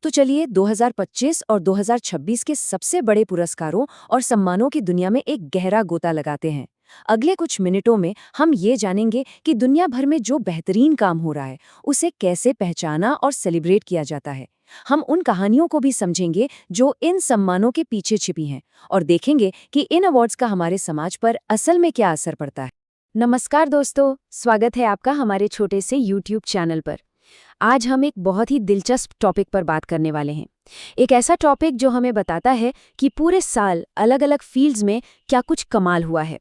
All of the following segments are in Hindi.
तो चलिए 2025 और 2026 के सबसे बड़े पुरस्कारों और सम्मानों की दुनिया में एक गहरा गोता लगाते हैं। अगले कुछ मिनटों में हम ये जानेंगे कि दुनिया भर में जो बेहतरीन काम हो रहा है उसे कैसे पहचाना और सेलिब्रेट किया जाता है। हम उन कहानियों को भी समझेंगे जो इन सम्मानों के पीछे छिपी हैं और देखेंगे कि इन अवार्ड्स का हमारे समाज पर असल में क्या असर पड़ता है। नमस्कार दोस्तों, स्वागत है आपका हमारे छोटे से YouTube चैनल पर। आज हम एक बहुत ही दिलचस्प टॉपिक पर बात करने वाले हैं। एक ऐसा टॉपिक जो हमें बताता है कि पूरे साल अलग अलग फील्ड्स में क्या कुछ कमाल हुआ है।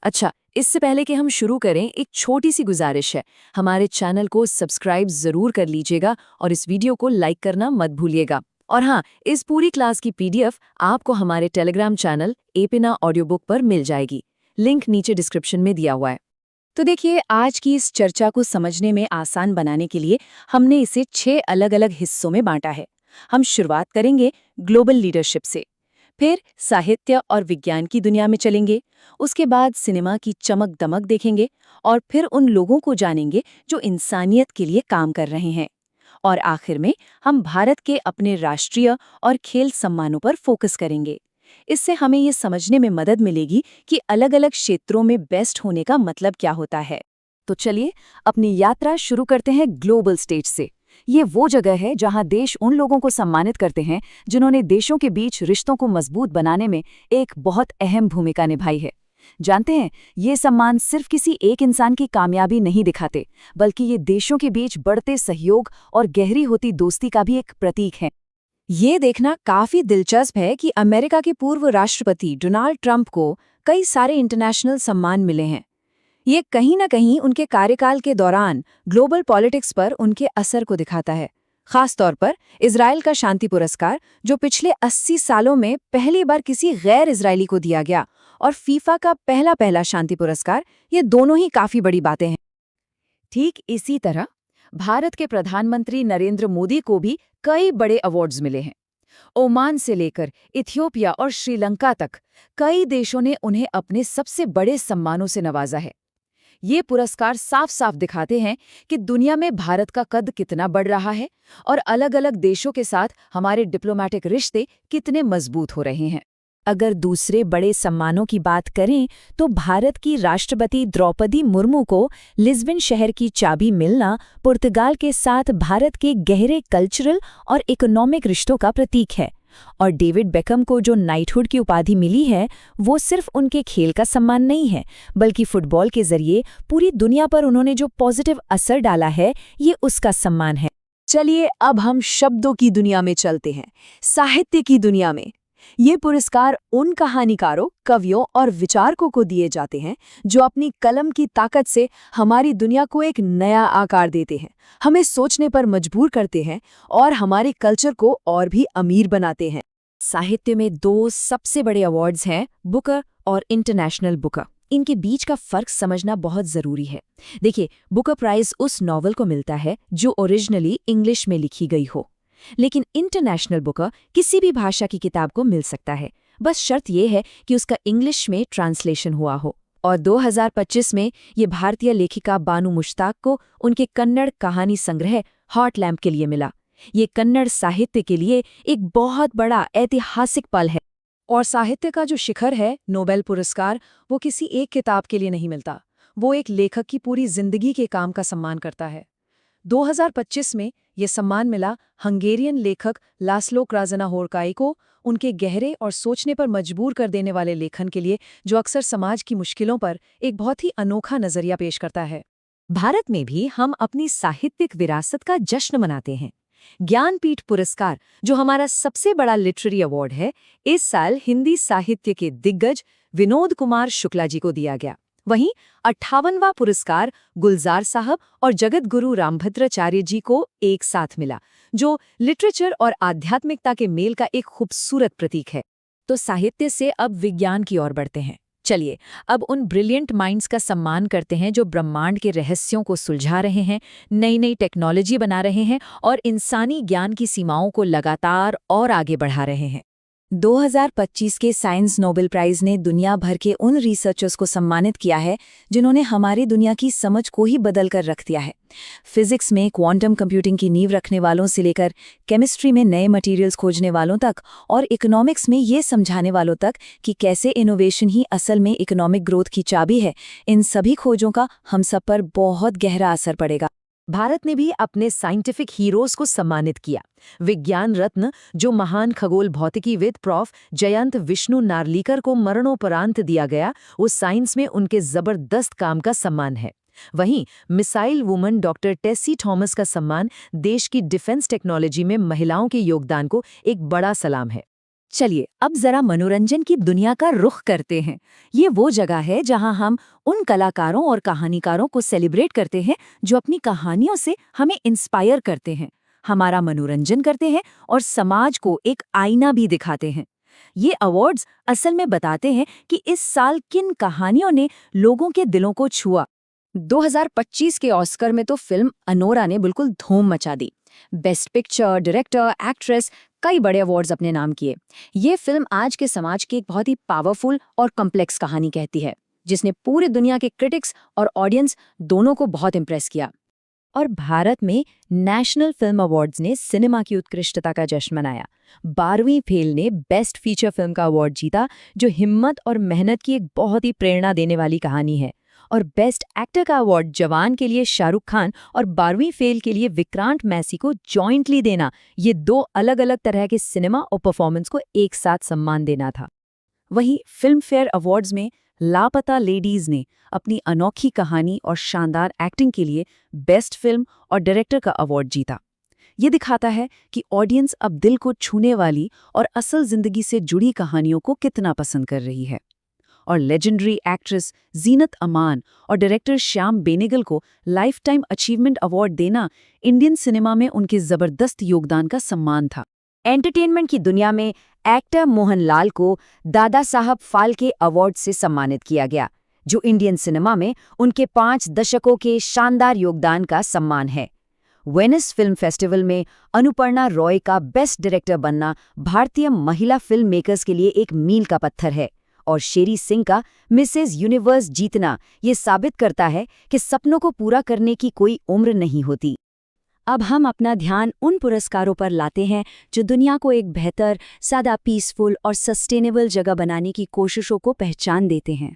अच्छा, इससे पहले कि हम शुरू करें, एक छोटी सी गुजारिश है। हमारे चैनल को सब्सक्राइब जरूर कर लीजिएगा और इस वीडियो को लाइक करना मत भूलिएगा। और हाँ, इस पूरी क्लास की PDF आपको हमारे टेलीग्राम चैनल एपिना ऑडियो बुक पर मिल जाएगी। लिंक नीचे डिस्क्रिप्शन में दिया हुआ है। तो देखिए, आज की इस चर्चा को समझने में आसान बनाने के लिए हमने इसे 6 अलग-अलग हिस्सों में बांटा है। हम शुरुआत करेंगे ग्लोबल लीडरशिप से, फिर साहित्य और विज्ञान की दुनिया में चलेंगे, उसके बाद सिनेमा की चमक-दमक देखेंगे और फिर उन लोगों को जानेंगे जो इंसानियत के लिए काम कर रहे हैं। और आखिर में हम भारत के अपने राष्ट्रीय और खेल सम्मानों पर फोकस करेंगे। इससे हमें ये समझने में मदद मिलेगी कि अलग-अलग क्षेत्रों में बेस्ट होने का मतलब क्या होता है। तो चलिए अपनी यात्रा शुरू करते हैं ग्लोबल स्टेज से। ये वो जगह है जहां देश उन लोगों को सम्मानित करते हैं जिन्होंने देशों के बीच रिश्तों को मजबूत बनाने में एक बहुत अहम भूमिका निभाई है। जानते हैं, ये सम्मान सिर्फ किसी एक इंसान की कामयाबी नहीं दिखाते, बल्कि ये देशों के बीच बढ़ते सहयोग और गहरी होती दोस्ती का भी एक प्रतीक है। ये देखना काफी दिलचस्प है कि अमेरिका के पूर्व राष्ट्रपति डोनाल्ड ट्रंप को कई सारे इंटरनेशनल सम्मान मिले हैं। ये कहीं न कहीं उनके कार्यकाल के दौरान ग्लोबल पॉलिटिक्स पर उनके असर को दिखाता है। खास तौर पर इजराइल का शांति पुरस्कार, जो पिछले 80 सालों में पहली बार किसी गैर इजरायली को दिया गया, और फीफा का पहला शांति पुरस्कार, ये दोनों ही काफी बड़ी बातें हैं। ठीक इसी तरह भारत के प्रधानमंत्री नरेंद्र मोदी को भी कई बड़े अवार्ड्स मिले हैं। ओमान से लेकर इथियोपिया और श्रीलंका तक कई देशों ने उन्हें अपने सबसे बड़े सम्मानों से नवाजा है। ये पुरस्कार साफ साफ दिखाते हैं कि दुनिया में भारत का कद कितना बढ़ रहा है और अलग-अलग देशों के साथ हमारे डिप्लोमेटिक रिश्ते कितने मजबूत हो रहे हैं। अगर दूसरे बड़े सम्मानों की बात करें तो भारत की राष्ट्रपति द्रौपदी मुर्मू को लिस्बन शहर की चाबी मिलना पुर्तगाल के साथ भारत के गहरे कल्चरल और इकोनॉमिक रिश्तों का प्रतीक है। और डेविड बेकहम को जो नाइटहुड की उपाधि मिली है, वो सिर्फ उनके खेल का सम्मान नहीं है, बल्कि फुटबॉल के जरिए पूरी दुनिया पर उन्होंने जो पॉजिटिव असर डाला है, ये उसका सम्मान है। चलिए अब हम शब्दों की दुनिया में चलते हैं, साहित्य की दुनिया में। ये पुरस्कार उन कहानीकारों, कवियों और विचारकों को दिए जाते हैं जो अपनी कलम की ताकत से हमारी दुनिया को एक नया आकार देते हैं, हमें सोचने पर मजबूर करते हैं और हमारे कल्चर को और भी अमीर बनाते हैं। साहित्य में 2 सबसे बड़े अवार्ड्स हैं, बुकर और इंटरनेशनल बुकर। इनके बीच का फर्क समझना बहुत जरूरी है। देखिए, बुकर प्राइज उस नॉवल को मिलता है जो ओरिजिनली इंग्लिश में लिखी गई हो, लेकिन इंटरनेशनल बुकर किसी भी भाषा की किताब को मिल सकता है। बस शर्त यह है कि उसका इंग्लिश में ट्रांसलेशन हुआ हो। और 2025 में ये भारतीय लेखिका बानू मुश्ताक को उनके कन्नड़ कहानी संग्रह हॉट लैम्प के लिए मिला। ये कन्नड़ साहित्य के लिए एक बहुत बड़ा ऐतिहासिक पल है। और साहित्य का जो शिखर है, नोबेल पुरस्कार, वो किसी एक किताब के लिए नहीं मिलता, वो एक लेखक की पूरी जिंदगी के काम का सम्मान करता है। 2025 में ये सम्मान मिला हंगेरियन लेखक लास्लो क्राजनाहोरकाई को, उनके गहरे और सोचने पर मजबूर कर देने वाले लेखन के लिए, जो अक्सर समाज की मुश्किलों पर एक बहुत ही अनोखा नजरिया पेश करता है। भारत में भी हम अपनी साहित्यिक विरासत का जश्न मनाते हैं। ज्ञानपीठ पुरस्कार, जो हमारा सबसे बड़ा लिटरेरी अवार्ड है, इस साल हिंदी साहित्य के दिग्गज विनोद कुमार शुक्ला जी को दिया गया। वहीं 58वां पुरस्कार गुलजार साहब और जगत गुरु रामभद्राचार्य जी को एक साथ मिला, जो लिटरेचर और आध्यात्मिकता के मेल का एक खूबसूरत प्रतीक है। तो साहित्य से अब विज्ञान की ओर बढ़ते हैं। चलिए अब उन ब्रिलियंट माइंड्स का सम्मान करते हैं जो ब्रह्मांड के रहस्यों को सुलझा रहे हैं, नई नई टेक्नोलॉजी बना रहे हैं और इंसानी ज्ञान की सीमाओं को लगातार और आगे बढ़ा रहे हैं। 2025 के साइंस नोबेल प्राइज ने दुनिया भर के उन रिसर्चर्स को सम्मानित किया है जिन्होंने हमारी दुनिया की समझ को ही बदल कर रख दिया है। फिजिक्स में क्वांटम कंप्यूटिंग की नींव रखने वालों से लेकर केमिस्ट्री में नए मटेरियल्स खोजने वालों तक और इकोनॉमिक्स में ये समझाने वालों तक कि कैसे इनोवेशन ही असल में इकोनॉमिक ग्रोथ की चाबी है, इन सभी खोजों का हम सब पर बहुत गहरा असर पड़ेगा। भारत ने भी अपने साइंटिफिक हीरोज को सम्मानित किया। विज्ञान रत्न जो महान खगोल भौतिकीविद प्रोफ जयंत विष्णु नार्लिकर को मरणोपरांत दिया गया, वो साइंस में उनके जबरदस्त काम का सम्मान है। वहीं missile woman doctor Tessy Thomas का सम्मान देश की डिफेंस टेक्नोलॉजी में महिलाओं के योगदान को एक बड़ा सलाम है। चलिए अब जरा मनोरंजन की दुनिया का रुख करते हैं। ये वो जगह है जहां हम उन कलाकारों और कहानीकारों को सेलिब्रेट करते हैं जो अपनी कहानियों से हमें इंस्पायर करते हैं, हमारा मनोरंजन करते हैं और समाज को एक आईना भी दिखाते हैं। ये अवार्ड्स असल में बताते हैं कि इस साल किन कहानियों ने लोगों के दिलों को छुआ। 2025 के ऑस्कर में तो फिल्म अनोरा ने बिल्कुल धूम मचा दी। बेस्ट पिक्चर, डायरेक्टर, एक्ट्रेस, कई बड़े अवार्ड्स अपने नाम किए। ये फिल्म आज के समाज की एक बहुत ही पावरफुल और कॉम्प्लेक्स कहानी कहती है, जिसने पूरी दुनिया के क्रिटिक्स और ऑडियंस दोनों को बहुत इम्प्रेस किया। और भारत में नेशनल फिल्म अवार्ड्स ने सिनेमा की उत्कृष्टता का जश्न मनाया। 12वीं फेल ने बेस्ट फीचर फिल्म का अवार्ड जीता, जो हिम्मत और मेहनत की एक बहुत ही प्रेरणा देने वाली कहानी है। और बेस्ट एक्टर का अवार्ड जवान के लिए शाहरुख खान और 12वीं फेल के लिए विक्रांत मैसी को जॉइंटली देना, ये दो अलग अलग तरह के सिनेमा और परफॉर्मेंस को एक साथ सम्मान देना था। वहीं फिल्म फेयर अवार्ड्स में लापता लेडीज ने अपनी अनोखी कहानी और शानदार एक्टिंग के लिए बेस्ट फिल्म और डायरेक्टर का अवार्ड जीता। ये दिखाता है कि ऑडियंस अब दिल को छूने वाली और असल जिंदगी से जुड़ी कहानियों को कितना पसंद कर रही है। और लेजेंडरी एक्ट्रेस जीनत अमान और डायरेक्टर श्याम बेनेगल को लाइफ टाइम अचीवमेंट अवार्ड देना इंडियन सिनेमा में उनके जबरदस्त योगदान का सम्मान था। एंटरटेनमेंट की दुनिया में एक्टर मोहनलाल को दादा साहब फाल्के अवार्ड से सम्मानित किया गया, जो इंडियन सिनेमा में उनके 5 दशकों के शानदार योगदान का सम्मान है। वेनिस फिल्म फेस्टिवल में अनुपर्णा रॉय का बेस्ट डायरेक्टर बनना भारतीय महिला फिल्म मेकर्स के लिए एक मील का पत्थर है। और शेरी सिंह का मिसेज यूनिवर्स जीतना ये साबित करता है कि सपनों को पूरा करने की कोई उम्र नहीं होती। अब हम अपना ध्यान उन पुरस्कारों पर लाते हैं जो दुनिया को एक बेहतर, सादा, पीसफुल और सस्टेनेबल जगह बनाने की कोशिशों को पहचान देते हैं।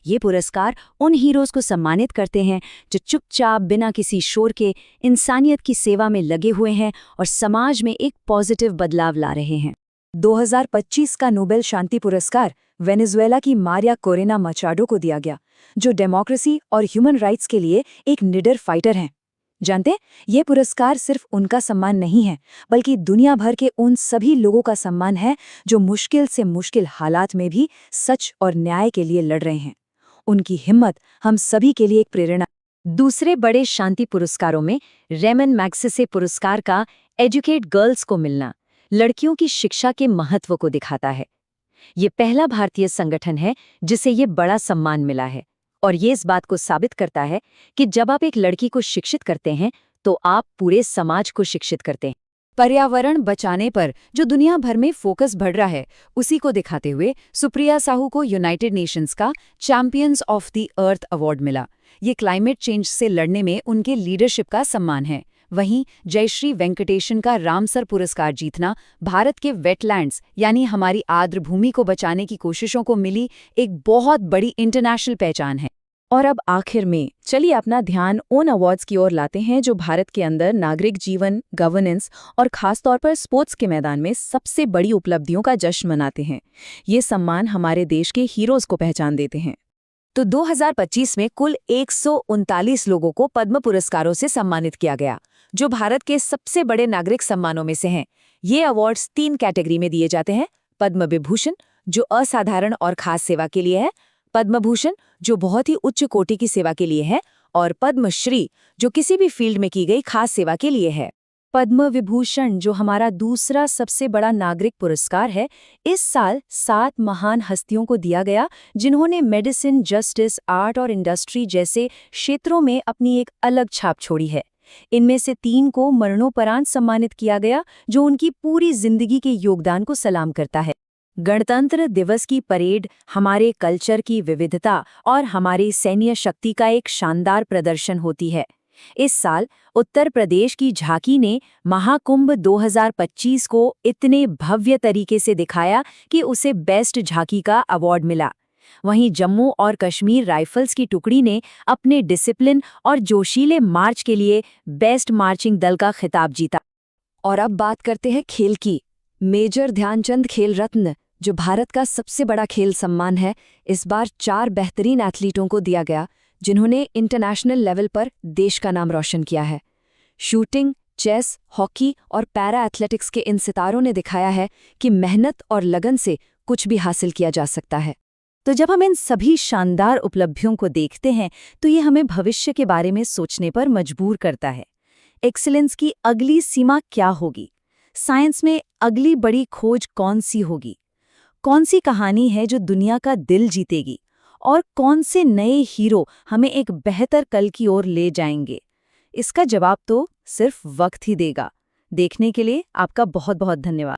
ये पुरस्कार उन हीरोज को सम्मानित करते हैं जो चुपचाप बिना किसी शोर के इंसानियत की सेवा में लगे हुए हैं और समाज में एक पॉजिटिव बदलाव ला रहे हैं। 2025 का नोबेल शांति पुरस्कार वेनेजुएला की मारिया कोरेना मचाडो को दिया गया, जो डेमोक्रेसी और ह्यूमन राइट्स के लिए एक निडर फाइटर हैं। जानते, ये पुरस्कार सिर्फ उनका सम्मान नहीं है, बल्कि दुनिया भर के उन सभी लोगों का सम्मान है जो मुश्किल से मुश्किल हालात में भी सच और न्याय के लिए लड़ रहे हैं। उनकी हिम्मत हम सभी के लिए एक प्रेरणा। दूसरे बड़े शांति पुरस्कारों में रेमन मैग्सेसे पुरस्कार का एजुकेट गर्ल्स को मिलना लड़कियों की शिक्षा के महत्व को दिखाता है। ये पहला भारतीय संगठन है जिसे ये बड़ा सम्मान मिला है, और ये इस बात को साबित करता है कि जब आप एक लड़की को शिक्षित करते हैं तो आप पूरे समाज को शिक्षित करते हैं। पर्यावरण बचाने पर जो दुनिया भर में फोकस बढ़ रहा है, उसी को दिखाते हुए सुप्रिया साहू को यूनाइटेड नेशंस का champions of the earth award मिला। ये क्लाइमेट चेंज से लड़ने में उनके लीडरशिप का सम्मान है। वहीं जयश्री वेंकटेशन का रामसर पुरस्कार जीतना भारत के वेटलैंड्स यानी हमारी आर्द्र भूमि को बचाने की कोशिशों को मिली एक बहुत बड़ी इंटरनेशनल पहचान है। और अब आखिर में चलिए अपना ध्यान उन अवार्ड्स की ओर लाते हैं जो भारत के अंदर नागरिक जीवन, गवर्नेंस और खासतौर पर स्पोर्ट्स के मैदान में सबसे बड़ी उपलब्धियों का जश्न मनाते हैं। ये सम्मान हमारे देश के हीरोज को पहचान देते हैं। तो 2025 में कुल 139 लोगों को पद्म पुरस्कारों से सम्मानित किया गया, जो भारत के सबसे बड़े नागरिक सम्मानों में से हैं। ये अवार्ड्स 3 कैटेगरी में दिए जाते हैं। पद्म विभूषण, जो असाधारण और खास सेवा के लिए है, पद्म भूषण, जो बहुत ही उच्च कोटि की सेवा के लिए है, और पद्मश्री, जो किसी भी फील्ड में की गई खास सेवा के लिए है। पद्म विभूषण, जो हमारा दूसरा सबसे बड़ा नागरिक पुरस्कार है, इस साल 7 महान हस्तियों को दिया गया जिन्होंने मेडिसिन, जस्टिस, आर्ट और इंडस्ट्री जैसे क्षेत्रों में अपनी एक अलग छाप छोड़ी है। इनमें से 3 को मरणोपरांत सम्मानित किया गया, जो उनकी पूरी जिंदगी के योगदान को सलाम करता है। गणतंत्र दिवस की परेड हमारे कल्चर की विविधता और हमारी सैन्य शक्ति का एक शानदार प्रदर्शन होती है। इस साल उत्तर प्रदेश की झांकी ने महाकुंभ 2025 को इतने भव्य तरीके से दिखाया कि उसे बेस्ट झांकी का अवार्ड मिला। वहीं जम्मू और कश्मीर राइफल्स की टुकड़ी ने अपने डिसिप्लिन और जोशीले मार्च के लिए बेस्ट मार्चिंग दल का खिताब जीता। और अब बात करते हैं खेल की। मेजर ध्यानचंद खेल रत्न, जो भारत का सबसे बड़ा खेल सम्मान है, इस बार 4 बेहतरीन एथलीटों को दिया गया जिन्होंने इंटरनेशनल लेवल पर देश का नाम रोशन किया है। शूटिंग, चेस, हॉकी और पैरा एथलेटिक्स के इन सितारों ने दिखाया है कि मेहनत और लगन से कुछ भी हासिल किया जा सकता है। तो जब हम इन सभी शानदार उपलब्धियों को देखते हैं तो ये हमें भविष्य के बारे में सोचने पर मजबूर करता है। एक्सीलेंस की अगली सीमा क्या होगी? साइंस में अगली बड़ी खोज कौन सी होगी? कौन सी कहानी है जो दुनिया का दिल जीतेगी? और कौन से नए हीरो हमें एक बेहतर कल की ओर ले जाएंगे? इसका जवाब तो सिर्फ वक्त ही देगा। देखने के लिए आपका बहुत बहुत धन्यवाद।